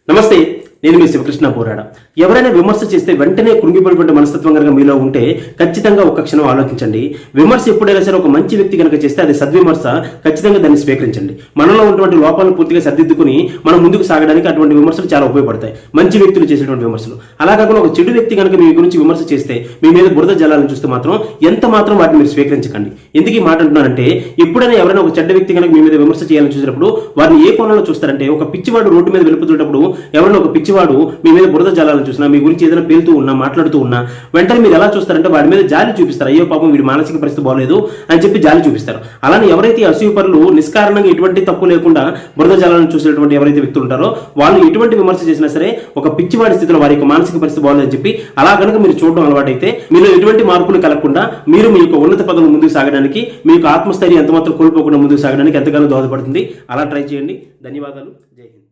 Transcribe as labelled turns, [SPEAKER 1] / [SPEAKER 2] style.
[SPEAKER 1] నమస్తే, నేను మీ శివకృష్ణ పోరాడ. ఎవరైనా విమర్శ చేస్తే వెంటనే కృంగిపడిపోయే మనస్తత్వం కనుక మీలో ఉంటే ఖచ్చితంగా ఒక క్షణం ఆలోచించండి. విమర్శ ఎప్పుడైనా సరే ఒక మంచి వ్యక్తి కనుక చేస్తే అది సద్విమర్శ, ఖచ్చితంగా దాన్ని స్వీకరించండి. మనలో ఉన్నటువంటి లోపాలను పూర్తిగా సర్దిద్దుకుని మనం ముందుకు సాగడానికి అటువంటి విమర్శలు చాలా ఉపయోగపడతాయి, మంచి వ్యక్తులు చేసేటువంటి విమర్శలు. అలా కాకుండా ఒక చెడు వ్యక్తి కనుక మీ గురించి విమర్శ చేస్తే మీ మీద బురద జలాలను చూస్తే మాత్రం ఎంత మాత్రం వాటిని మీరు స్వీకరించకండి. ఎందుకు ఈ మాట అంటున్నానంటే, ఎప్పుడైనా ఎవరైనా ఒక చెడ్డ వ్యక్తి కనుక మీ మీద విమర్శ చేయాలని చూసినప్పుడు వారిని ఏ కోణంలో చూస్తారంటే, ఒక పిచ్చివాడు రోడ్డు మీద వెళ్ళిపోతున్నప్పుడు ఎవరైనా ఒక పిచ్చివాడు మీ మీద బురద జలాలను చూసినా, మీ గురించి ఏదైనా పేలుతూ ఉన్నా, మాట్లాడుతూ ఉన్నా వెంటనే మీరు ఎలా చూస్తారంటే వాడి మీద జాలి చూపిస్తారు. అయ్యో పాపం వీడి మానసిక పరిస్థితి బాగలేదు అని చెప్పి జాలి చూపిస్తారు. అలానే ఎవరైతే అసూయపరులు నిష్కారణంగా ఎటువంటి తప్పు లేకుండా బురద జలాలను చూసేటువంటి ఎవరైతే వ్యక్తులు ఉంటారో వాళ్ళు ఎటువంటి విమర్శ చేసినా సరే ఒక పిచ్చివాడి స్థితిలో వారి యొక్క మానసిక పరిస్థితి బాగలేదని చెప్పి అలా కనుక మీరు చూడడం అలవాటైతే మీలో ఎటువంటి మార్పులు కలగకుండా మీరు మీ యొక్క ఉన్నత పదవులు ముందుకు సాగడానికి, మీ యొక్క ఆత్మస్థైర్యం ఎంత మాత్రం కోల్పోకుండా ముందుకు సాగడానికి ఎంతగానో దోహదపడుతుంది. అలా ట్రై చేయండి. ధన్యవాదాలు. జై హింద్.